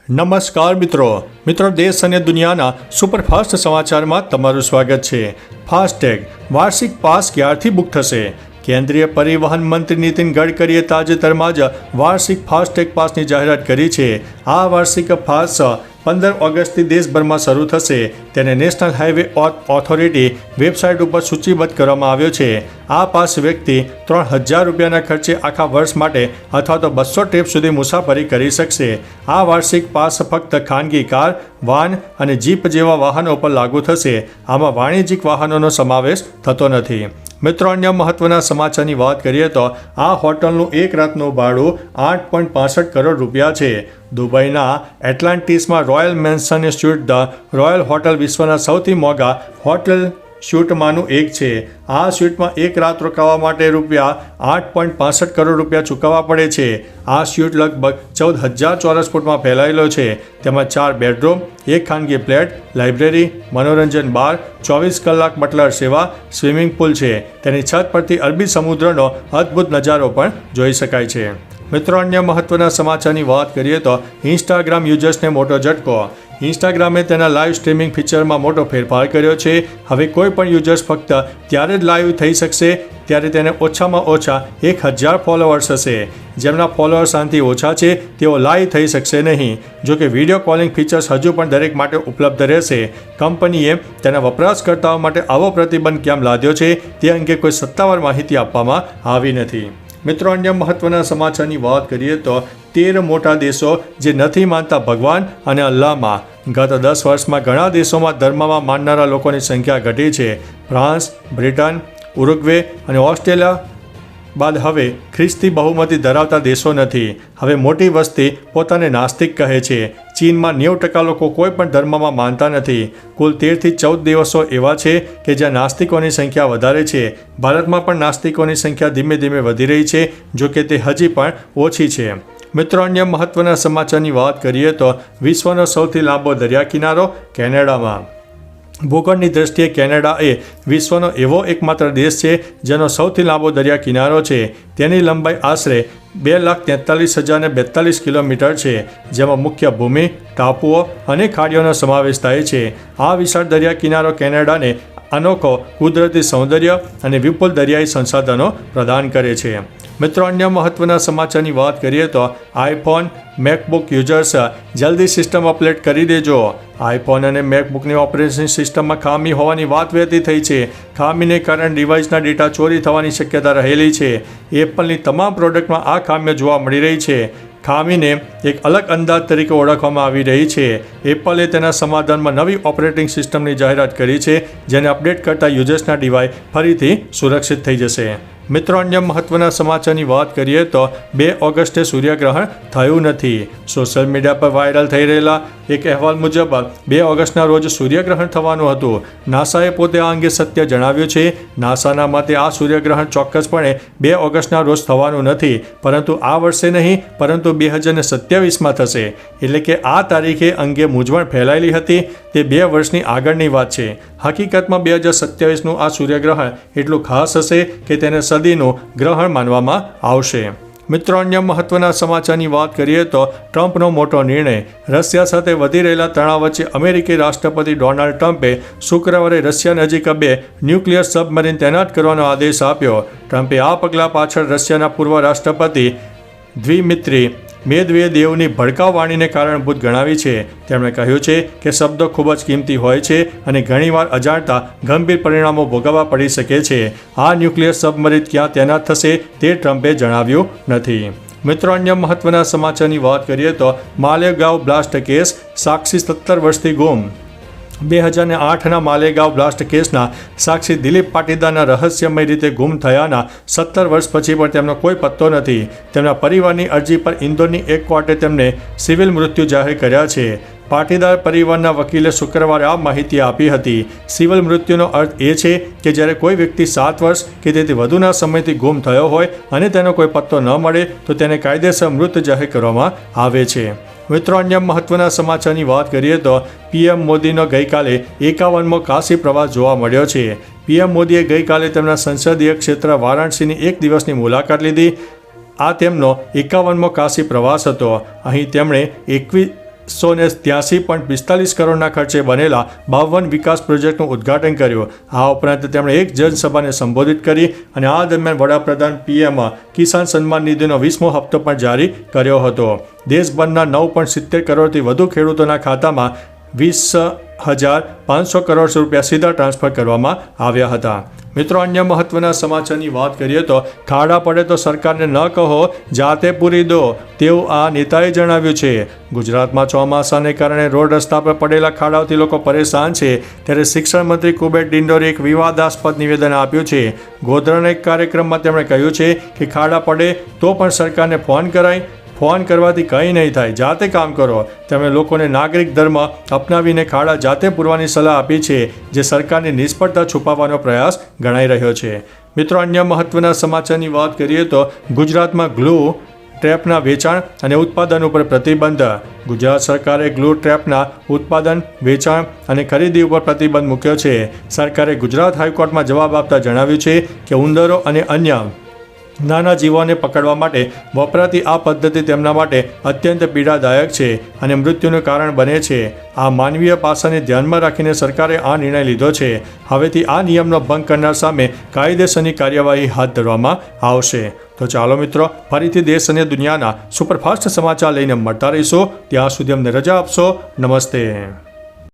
નમસ્કાર મિત્રો દેશ અને દુનિયાના સુપરફાસ્ટ સમાચારમાં તમારું સ્વાગત છે। ફાસ્ટેગ વાર્ષિક પાસ ક્યારથી બુક થશે? કેન્દ્રીય પરિવહન મંત્રી નીતિન ગડકરીએ તાજેતરમાં જ વાર્ષિક ફાસ્ટેગ પાસની જાહેરાત કરી છે। આ વાર્ષિક પાસ 15 ઓગસ્ટથી દેશભરમાં શરૂ થશે। તેને નેશનલ હાઈવે ઓથોરિટી વેબસાઇટ ઉપર સૂચિબદ્ધ કરવામાં આવ્યો છે। આ પાસ વ્યક્તિ 3000 રૂપિયાના ખર્ચે આખા વર્ષ માટે અથવા તો 200 ટ્રીપ સુધી મુસાફરી કરી શકશે। આ વાર્ષિક પાસ ફક્ત ખાનગી કાર, વાન અને જીપ જેવા વાહનો પર લાગુ થશે। આમાં વાણિજ્યિક વાહનોનો સમાવેશ થતો નથી। મિત્રો, અન્ય મહત્વના સમાચારની વાત કરીએ તો આ હોટલનું એક રાતનું ભાડું 8.65 કરોડ રૂપિયા છે। દુબઈના એટલાન્ટિસમાં Royal Mansion Suite the Royal hotel વિશ્વના સૌથી મોંઘા હોટલ સ્યુટમાંનું એક છે। આ સ્યુટમાં એક રાત રોકાવા માટે રૂપિયા 8.65 કરોડ રૂપિયા ચૂકવવા પડે છે। આ સ્યુટ લગભગ 14,000 ચોરસ ફૂટમાં ફેલાયેલો છે। તેમાં 4 બેડરૂમ, એક ખાનગી ફ્લેટ, લાઇબ્રેરી, મનોરંજન બાર, 24 કલાક બટલર સેવા, સ્વિમિંગ પુલ છે। તેની છત પરથી અરબી સમુદ્રનો અદ્ભુત નજારો પણ જોઈ શકાય છે। મિત્રો, અન્ય મહત્વના સમાચારની વાત કરીએ તો ઇન્સ્ટાગ્રામ યુઝર્સને મોટો ઝટકો। ઇન્સ્ટાગ્રામે તેના લાઈવ સ્ટ્રીમિંગ ફીચરમાં મોટો ફેરફાર કર્યો છે। હવે કોઈ પણ યુઝર્સ ફક્ત ત્યારે જ લાઈવ થઈ શકશે ત્યારે તેને ઓછામાં ઓછા 1000 ફોલોઅર્સ હશે। જેમના ફોલોઅર્સ આનાથી ઓછા છે તેઓ લાઈવ થઈ શકશે નહીં। જો કે વિડીયો કોલિંગ ફીચર્સ હજુ પણ દરેક માટે ઉપલબ્ધ રહેશે। કંપનીએ તેના વપરાશકર્તાઓ માટે આવો પ્રતિબંધ કેમ લાદ્યો છે તે અંગે કોઈ સત્તાવાર માહિતી આપવામાં આવી નથી। મિત્રો, અન્ય મહત્વના સમાચારની વાત કરીએ તો 13 મોટા દેશો જે નથી માનતા ભગવાન અને અલ્લાહમાં। ગત 10 વર્ષમાં ઘણા દેશોમાં ધર્મમાં માનનારા લોકોની સંખ્યા ઘટી છે। ફ્રાન્સ, બ્રિટન, ઉરુગ્વે અને ઓસ્ટ્રેલિયા બાદ હવે ખ્રિસ્તી બહુમતી ધરાવતા દેશો નથી। હવે મોટી વસ્તી પોતાને નાસ્તિક કહે છે। ચીનમાં 90% લોકો કોઈ પણ ધર્મમાં માનતા નથી। કુલ 13 થી 14 દેશો એવા છે કે જ્યાં નાસ્તિકોની સંખ્યા વધારે છે। ભારતમાં પણ નાસ્તિકોની સંખ્યા ધીમે ધીમે વધી રહી છે, જો કે તે હજી પણ ઓછી છે। મિત્રો, અન્ય મહત્વના સમાચારની વાત કરીએ તો વિશ્વનો સૌથી લાંબો દરિયા કિનારો કેનેડામાં। ભૂગોળની દ્રષ્ટિએ કેનેડા એ વિશ્વનો એવો એકમાત્ર દેશ છે જેનો સૌથી લાંબો દરિયા કિનારો છે। તેની લંબાઈ આશરે 2,43,042 કિલોમીટર છે, જેમાં મુખ્ય ભૂમિ, ટાપુઓ અને ખાડીઓનો સમાવેશ થાય છે। આ વિશાળ દરિયા કિનારો કેનેડાને અનોખો કુદરતી સૌંદર્ય અને વિપુલ દરિયાઈ સંસાધનો પ્રદાન કરે છે। મિત્રો, અન્ય મહત્વના સમાચારની વાત કરીએ તો આઈફોન, મેકબુક યુઝર્સ જલ્દી સિસ્ટમ અપડેટ કરી દેજો। આઈફોન અને મેકબુકની ઓપરેટિંગ સિસ્ટમમાં ખામી હોવાની વાત વહેતી થઈ છે। ખામીને કારણે ડિવાઇસના ડેટા ચોરી થવાની શક્યતા રહેલી છે। એપલની તમામ પ્રોડક્ટમાં આ ખામીઓ જોવા મળી રહી છે। ખામીને એક અલગ અંદાજ તરીકે ઓળખવામાં આવી રહી છે। એપલે તેના સમાધાનમાં નવી ઓપરેટિંગ સિસ્ટમની જાહેરાત કરી છે, જેને અપડેટ કરતા યુઝર્સના ડિવાઇસ ફરીથી સુરક્ષિત થઈ જશે। મિત્રો, અન્ય મહત્વના સમાચારની વાત કરીએ તો 2 ઓગસ્ટે સૂર્યગ્રહણ થયું નથી। સોશિયલ મીડિયા પર વાયરલ થઈ રહેલા એક અહેવાલ મુજબ 2 ઓગસ્ટના રોજ સૂર્યગ્રહણ થવાનું હતું। નાસાએ પોતે આ અંગે સત્ય જણાવ્યું છે। નાસાના મતે આ સૂર્યગ્રહણ ચોક્કસપણે 2 ઓગસ્ટના રોજ થવાનું નથી, પરંતુ આ વર્ષે નહીં પરંતુ 2027માં થશે। એટલે કે આ તારીખે અંગે મૂંઝવણ ફેલાયેલી હતી તે 2 વર્ષની આગળની વાત છે। હકીકતમાં 2027નું આ સૂર્યગ્રહણ એટલું ખાસ હશે કે તેને સદીનું ગ્રહણ માનવામાં આવશે। મિત્રો, અન્ય મહત્વના સમાચારની વાત કરીએ તો ટ્રમ્પનો મોટો નિર્ણય। રશિયા સાથે વધી રહેલા તણાવ વચ્ચે અમેરિકી રાષ્ટ્રપતિ ડોનાલ્ડ ટ્રમ્પે શુક્રવારે રશિયા નજીક 2 ન્યુક્લિયર સબમરીન તૈનાત કરવાનો આદેશ આપ્યો। ટ્રમ્પે આ પગલાં પાછળ રશિયાના પૂર્વ રાષ્ટ્રપતિ દ્વિમિત્રી મેદવેદેવની ભડકાઉ વાણીને કારણભૂત ગણાવી છે। તેમણે કહ્યું છે કે શબ્દો ખૂબ જ કિંમતી હોય છે અને ઘણીવાર અજાણતા ગંભીર પરિણામો ભોગવવા પડી શકે છે। આ ન્યુક્લિયર સબમરીન ક્યાં તૈનાત થશે તે ટ્રમ્પે જણાવ્યું નથી। મિત્રો, અન્ય મહત્વના સમાચારની વાત કરીએ તો માલેગાંવ બ્લાસ્ટ કેસ, સાક્ષી 17 વર્ષથી ગુમ। 2008ના માલેગાંવ બ્લાસ્ટ કેસના સાક્ષી દિલીપ પાટીદારના રહસ્યમય રીતે ગુમ થયાના 17 વર્ષ પછી પણ તેમનો કોઈ પત્તો નથી। તેમના પરિવારની અરજી પર ઇન્દોરની એક કોર્ટે તેમને સિવિલ મૃત્યુ જાહેર કર્યા છે। પાટીદાર પરિવારના વકીલે શુક્રવારે આ માહિતી આપી હતી। સિવિલ મૃત્યુનો અર્થ એ છે કે જ્યારે કોઈ વ્યક્તિ 7 વર્ષ કે તેથી વધુના સમયથી ગુમ થયો હોય અને તેનો કોઈ પત્તો ન મળે તો તેને કાયદેસર મૃત જાહેર કરવામાં આવે છે। મિત્રો, અન્ય મહત્વના સમાચારની વાત કરીએ તો પીએમ મોદીનો ગઈકાલે 51મો કાશી પ્રવાસ જોવા મળ્યો છે। પીએમ મોદીએ ગઈકાલે તેમના સંસદીય ક્ષેત્ર વારાણસીની 1 દિવસની મુલાકાત લીધી। આ તેમનો 51મો કાશી પ્રવાસ હતો। અહીં તેમણે 183.45 કરોડના ખર્ચે બનેલા 52 વિકાસ પ્રોજેક્ટનું ઉદ્ઘાટન કર્યું. આ ઉપરાંત તેમણે એક જનસભાને સંબોધિત કરી અને આ દરમિયાન વડાપ્રધાન PM કિસાન સન્માન નિધિનો 20મો હપ્તો પણ જારી કર્યો હતો. દેશભરના 9.70 કરોડથી વધુ ખેડૂતોના ખાતામાં 20,500 કરોડ રૂપિયા સીધા ટ્રાન્સફર કરવામાં આવ્યા હતા. મિત્રો, અન્ય મહત્વના સમાચારની વાત કરીએ તો ખાડા પડે તો સરકારને ન કહો, જાતે પૂરી દો તેવું આ નેતાએ જણાવ્યું છે. ગુજરાતમાં ચોમાસાને કારણે રોડ રસ્તા પર પડેલા ખાડાઓથી લોકો પરેશાન છે, ત્યારે શિક્ષણ મંત્રી કુબેર ડિંડોરે એક વિવાદાસ્પદ નિવેદન આપ્યું છે. ગોધરાના એક કાર્યક્રમમાં તેમણે કહ્યું છે કે ખાડા પડે તો પણ સરકારને ફોન કરાય, ફોન કરવાથી કંઈ નહીં થાય, જાતે કામ કરો. તેમણે લોકોને નાગરિક ધર્મ અપનાવીને ખાડા જાતે પૂરવાની સલાહ આપી છે, જે સરકારની નિષ્ફળતા છુપાવવાનો પ્રયાસ ગણાઈ રહ્યો છે. મિત્રો, અન્ય મહત્વના સમાચારની વાત કરીએ તો ગુજરાતમાં ગ્લુ ટ્રેપના વેચાણ અને ઉત્પાદન ઉપર પ્રતિબંધ. ગુજરાત સરકારે ગ્લુ ટ્રેપના ઉત્પાદન, વેચાણ અને ખરીદી ઉપર પ્રતિબંધ મૂક્યો છે. સરકારે ગુજરાત હાઈકોર્ટમાં જવાબ આપતા જણાવ્યું છે કે ઉંદરો અને અન્ય નાના જીવોને પકડવા માટે વપરાતી આ પદ્ધતિ તેમના માટે અત્યંત પીડાદાયક છે અને મૃત્યુનું કારણ બને છે. આ માનવીય પાસાને ધ્યાનમાં રાખીને સરકારે આ નિર્ણય લીધો છે. હવેથી આ નિયમનો ભંગ કરનાર સામે કાયદેસરની કાર્યવાહી હાથ ધરવામાં આવશે. તો ચાલો મિત્રો, ફરીથી દેશ અને દુનિયાના સુપરફાસ્ટ સમાચાર લઈને મળતા રહીશું. ત્યાં સુધી અમને રજા આપશો. નમસ્તે.